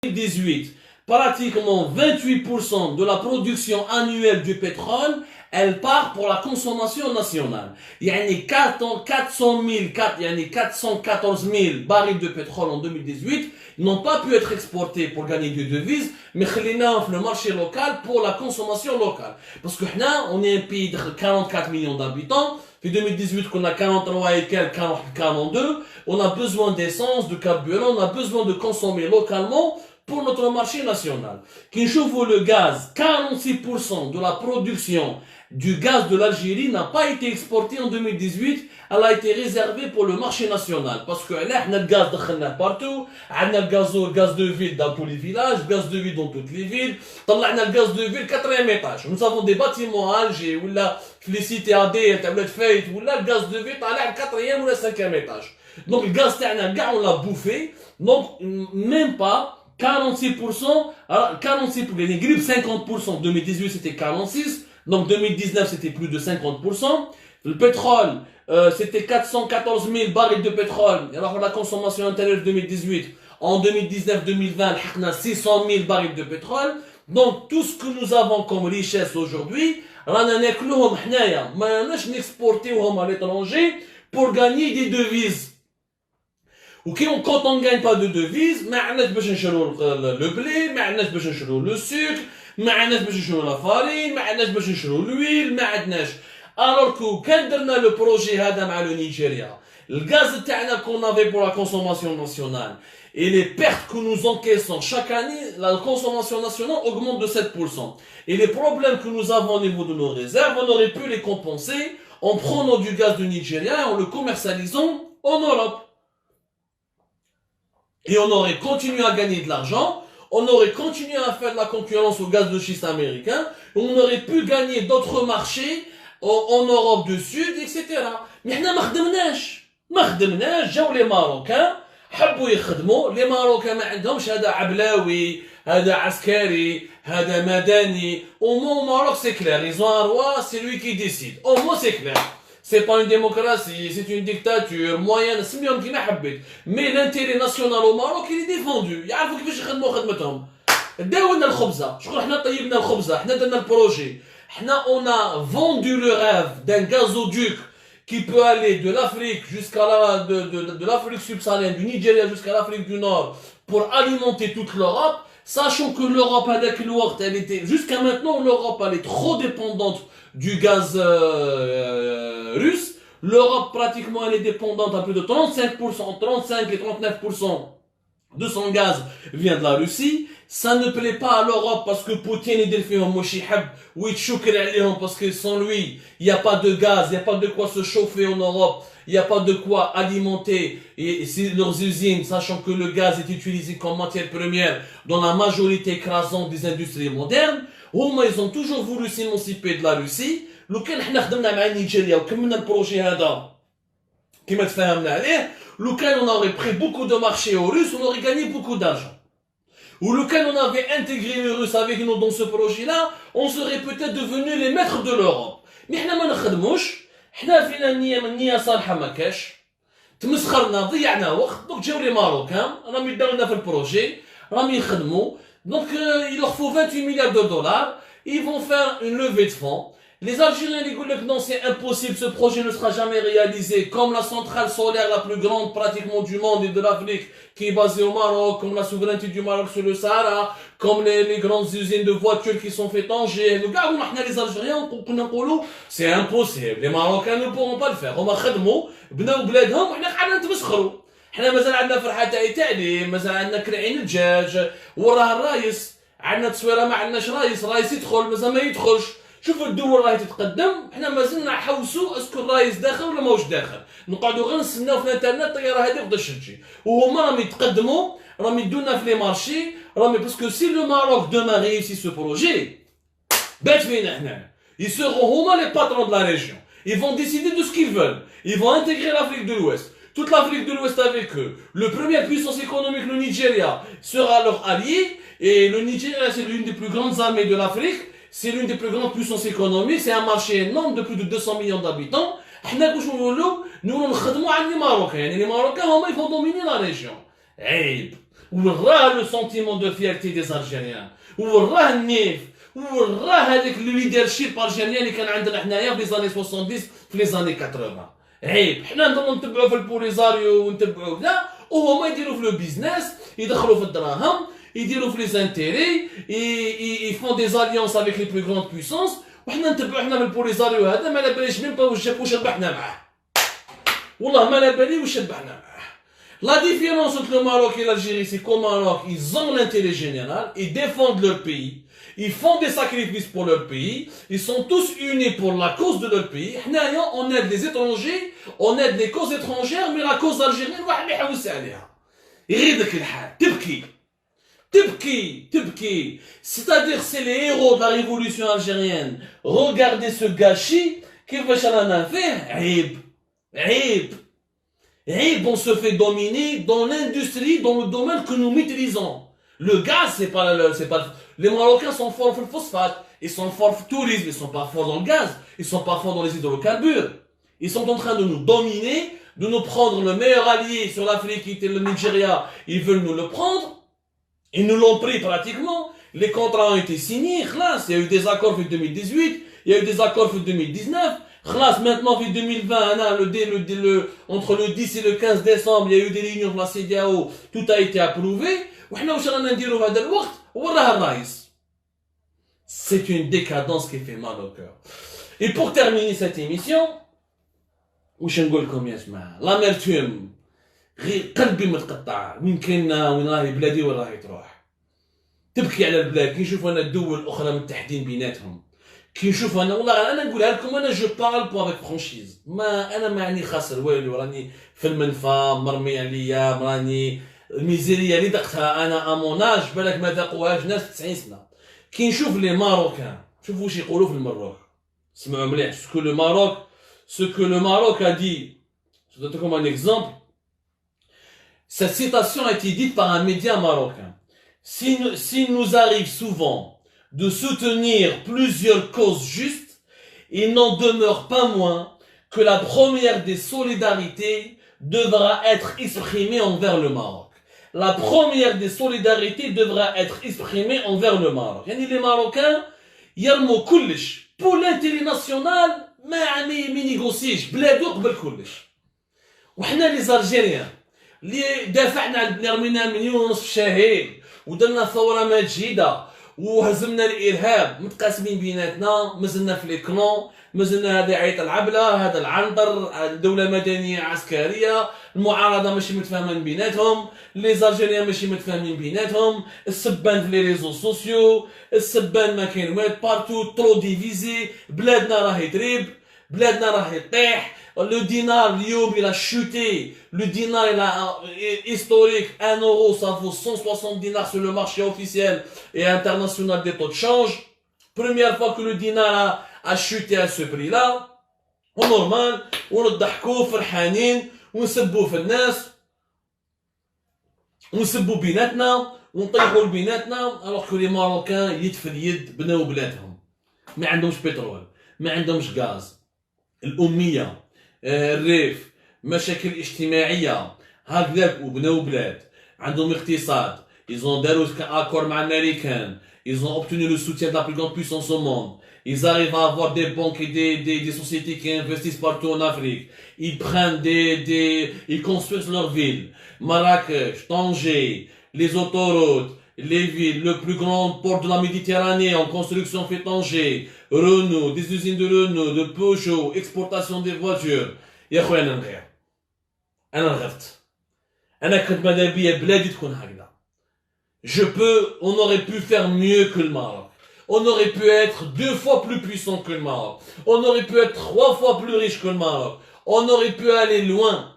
2018, pratiquement 28% de la production annuelle du pétrole, elle part pour la consommation nationale. Il y a 414 000 barils de pétrole en 2018 n'ont pas pu être exportés pour gagner des devises, mais le marché local pour la consommation locale. Parce que là, on est un pays de 44 millions d'habitants. Puis 2018, qu'on a 43 et quelques, 42, on a besoin d'essence, de carburant, on a besoin de consommer localement pour notre marché national. Qui chauffe le gaz, 46% de la production du gaz de l'Algérie n'a pas été exporté en 2018, elle a été réservée pour le marché national. Parce que là, on a le gaz partout, on a le gaz de ville dans tous les villages, le gaz de ville dans toutes les villes, on a le gaz de ville 4e étage. Nous avons des bâtiments à Alger, ou là, les cités AD, ou là, le gaz de ville, on a le 4e ou le 5e étage. Donc, le gaz, on l'a bouffé, donc, même pas, 46%, alors 46%, les grippes 50%, 2018 c'était 46%, donc 2019 c'était plus de 50%, le pétrole c'était 414 000 barils de pétrole, alors la consommation intérieure 2018, en 2019-2020 on a 600 000 barils de pétrole, donc tout ce que nous avons comme richesse aujourd'hui, on exporter à l'étranger pour gagner des devises. Ou quand on ne gagne pas de devises, ما عندناش باش نشرو le blé, ما عندناش باش نشرو le sucre, ما عندناش باش نشرو la farine, ما عندناش باش نشرو l'huile, ما عندناش. Alors que quand درنا le projet هذا مع le Nigeria, le gaz تاعنا qu'on avait pour la consommation nationale et les pertes que nous encaissons chaque année, la consommation nationale augmente de 7%. Et les problèmes que nous avons au niveau de nos réserves, on aurait pu les compenser en prenant du gaz du Nigeria et en le commercialisant en Europe. Et on aurait continué à gagner de l'argent, on aurait continué à faire de la concurrence au gaz de schiste américain, on aurait pu gagner d'autres marchés en Europe du Sud, etc. Mais احنا ما خدمناش, جاو les Marocains, حبوا يخدموا, les Marocains ما عندهمش هذا عبلاوي, هذا عسكري, هذا مدني. Au Maroc c'est clair, ils ont un roi, c'est lui qui décide. Au moins c'est clair. C'est pas une démocratie, c'est une dictature moyenne, mais l'intérêt national au Maroc il est défendu. يعرفوا كيفاش يخدموا خدمتهم. داو لنا الخبزه، شكون حنا طيبنا الخبزه، حنا درنا البروجي. حنا on a vendu le rêve d'un gazoduc qui peut aller de l'Afrique jusqu'à de l'Afrique subsaharienne, du Nigeria jusqu'à l'Afrique du Nord pour alimenter toute l'Europe, sachant que l'Europe avec le Word, elle était jusqu'à maintenant l'Europe elle est trop dépendante du gaz russe. L'Europe pratiquement elle est dépendante à plus de 35%, 35 et 39% de son gaz vient de la Russie. Ça ne plaît pas à l'Europe parce que Poutine est défait en Moshihab, parce que sans lui, il n'y a pas de gaz, il n'y a pas de quoi se chauffer en Europe, il n'y a pas de quoi alimenter et leurs usines, sachant que le gaz est utilisé comme matière première dans la majorité écrasante des industries modernes. Ils ont toujours voulu s'émanciper de la Russie. لو كان حنا خدمنا مع نيجيريا وكملنا البروجي هذا كما تفاهمنا عليه, لو كان on aurait pris beaucoup de marchés aux Russes, on aurait gagné beaucoup d'argent. Ou le cas on avait intégré les Russes avec nous dans ce projet-là, on serait peut-être devenus les maîtres de l'Europe. Mais حنا ما نخدموش, حنا فينا النية صالحة ما كاش, تمسخرنا ضيعنا وقت. Donc جاو les Marocains, راهم يداو لنا في البروجي, راهم يخدموا. Donc il leur faut 28 milliards de dollars, ils vont faire une levée de fonds. Les Algériens disent que non, c'est impossible, ce projet ne sera jamais réalisé, comme la centrale solaire la plus grande pratiquement du monde et de l'Afrique, qui est basée au Maroc, comme la souveraineté du Maroc sur le Sahara, comme les grandes usines de voitures qui sont faites en Alger. Le gars, les Algériens, c'est impossible, les Marocains ne pourront pas le faire. On va خدموا, بناو بلادهم, وحنا قاعدين نتمسخروا. حنا مازال عندنا فرحة تاع تعليم, مازال عندنا كرعين الدجاج, وراه الرايس, عندنا تصويرة ما عندناش رايس يدخل, مازال ما يدخلش. شوفوا الدول راهي تتقدم, حنا مازلنا نحوسوا اسكو الرايس داخل ولا ماهوش داخل, نقعدوا غير نستناو في الانترنت الطياره هذه غدا تجي, وهما راهم يتقدموا, راهم يدونا في لي مارشي, راهم باسكو سي لو ماروك دوما réussit ce projet, بات فينا حنا, ils seront هما les patrons de la région, ils vont décider de ce qu'ils veulent, ils vont intégrer l'Afrique de l'Ouest, toute l'Afrique de l'Ouest avec eux. Le première puissance économique, le Nigeria, sera leur allié, et le Nigeria c'est l'une des plus grandes armées de l'Afrique. C'est l'une des plus grandes puissances économiques, c'est un marché énorme de plus de 200 millions d'habitants. حنا واش نقولوا, نخدموا على les Marocains, les Marocains هما ils vont dominer la région. عيب, وراه le sentiment de fierté des Algériens وراه النيف وراه هذاك الليدرشيب الجيريان اللي كان عندنا حنايا في لي زاني 70 في لي زاني 80 عيب حنا نضلوا نتبعوا في البوليزاريو ونتبعوا كذا وهما يديروا في لو بيزنس يدخلوا في الدراهم يديروا في لي زانتيري يفون دي زاليونس افيك لي بلو غروند بويسونس وحنا نتبعوا حنا في البوليزاريو هذا ما على باليش ميم با واش ربحنا معاه والله ما على بالي واش ربحنا معاه. La différence entre le Maroc et l'Algérie, c'est qu'au Maroc, ils ont l'intérêt général, ils défendent leur pays, ils font des sacrifices pour leur pays, ils sont tous unis pour la cause de leur pays. On aide les étrangers, on aide les causes étrangères, mais la cause algérienne, واحد ما يحوس عليها. يغيظك الحال، تبكي. C'est-à-dire, c'est les héros de la révolution algérienne. Regardez ce gâchis, كيفاش رانا فيه، عيب. Et on se fait dominer dans l'industrie, dans le domaine que nous maîtrisons. Le gaz, c'est pas. Les Marocains sont forts dans le phosphate, ils sont forts dans le tourisme, ils sont pas forts dans le gaz, ils sont pas forts dans les hydrocarbures. Ils sont en train de nous dominer, de nous prendre le meilleur allié sur l'Afrique, qui était le Nigeria. Ils veulent nous le prendre. Ils nous l'ont pris pratiquement. Les contrats ont été signés. Là, il y a eu des accords en 2018, il y a eu des accords en 2019. Maintenant, en 2020, entre le 10 et le 15 décembre, il y a eu des réunions de la CEDEAO, tout a été approuvé. C'est une décadence qui fait mal au cœur. Et pour terminer cette émission, l'amertume, قلبي متقطع وين كاينه وين راهي بلادي وين راهي تروح تبكي على البلاد كي نشوف انا الدول الاخرى متحدين بيناتهم كي نشوف انا والله انا نقولها لكم انا جو بارل بو افيك فرانشيز ما انا ماني خاسر والو راني في المنفى مرمي عليا راني الميزيريا اللي ذقتها انا اموناج بالك ما ذاقوهاش ناس 90 سنه كي نشوف لي ماروكان شوفوا واش يقولوا في المروك اسمعوا مليح ce que le Maroc a dit. Je donne comme un exemple. Cette citation a été dite par un média marocain. S'il nous arrive souvent de soutenir plusieurs causes justes, il n'en demeure pas moins que la première des solidarités devra être exprimée envers le Maroc. La première des solidarités devra être exprimée envers le Maroc. Yani les Marocains, يرموا كلش pour l'intérêt national ما ينيغوسيش بلادو قبل كلش. وحنا لي زالجيريان اللي دافعنا على بلاد رمينا 1.5 مليون شهيد ودرنا ثوره مجيده وهزمنا الارهاب متقاسمين بيناتنا مازلنا في ليكلون مازلنا هذا عيط العبله هذا العنطر دوله مدنيه عسكريه المعارضه ماشي متفاهمين بيناتهم لي زالجيريان ماشي متفاهمين بيناتهم السبان في لي ريزو سوسيو السبان ما كاين والو بارتو ترو ديفيزي بلادنا راهي تريب بلادنا راهي طيح. Le dinar, il a chuté. Le dinar, il a historique. 1 euro, ça vaut 160 dinars sur le marché officiel et international des taux de change. Première fois que le dinar a chuté à ce prix-là. Au normal, on le dahko, فرحانين, on se bouffe le nas, on se bouffe binatna, on طيحوا البيناتنا, alors que les Marocains, يد في اليد, بناو بلادهم. ما عندهمش بترول, ما عندهمش غاز. الأمية. الريف مشاكل اجتماعيه هكذاك وبناو بلاد عندهم اقتصاد ils ont داروا accord مع الامريكان ils ont obtenu le soutien de la plus grande puissance au monde ils arrivent à avoir des banques et des sociétés qui investissent partout en Afrique ils prennent ils construisent leurs villes Marrakech, Tanger, les autoroutes les villes, le plus grand port de la Méditerranée en construction fait Tanger, Renault, des usines de Renault, de Peugeot, exportation des voitures. يا خويا انا نغير انا رغبت انا كنت ماذا بيا بلادي تكون هكذا. On aurait pu faire mieux que le Maroc. On aurait pu être 2 fois plus puissant que le Maroc. On aurait pu être 3 fois plus riche que le Maroc. On aurait pu aller loin.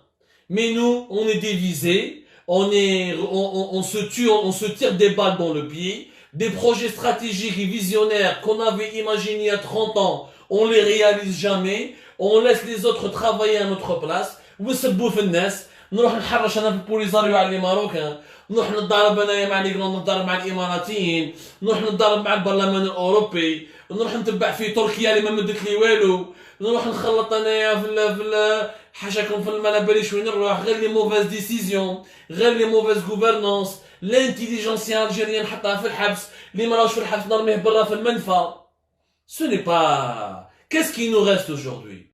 Mais nous, on est dévisés. On se tue, on se tire des balles dans le pied. Des projets stratégiques et visionnaires qu'on avait imaginés il y a 30 ans, on les réalise jamais. On laisse les autres travailler à notre place. ونسبوا في الناس. نروح نحرش انا في البوليزاريو على لي ماروكان. نروح نتضارب انايا مع لي كرون نتضارب مع الاماراتيين. نروح نتضارب مع البرلمان الاوروبي. نروح نتبع في تركيا اللي ما مدت لي والو. نروح نخلط انايا في حاشاكم في ما باليش وين نروح غير لي موفاز ديسيزيون غير لي موفاز غوفرنونس l'intelligentsia algérienne حطها في الحبس اللي ما راهوش في الحبس نرميه برا في المنفى. Ce n'est pas... Qu'est-ce qui nous reste aujourd'hui?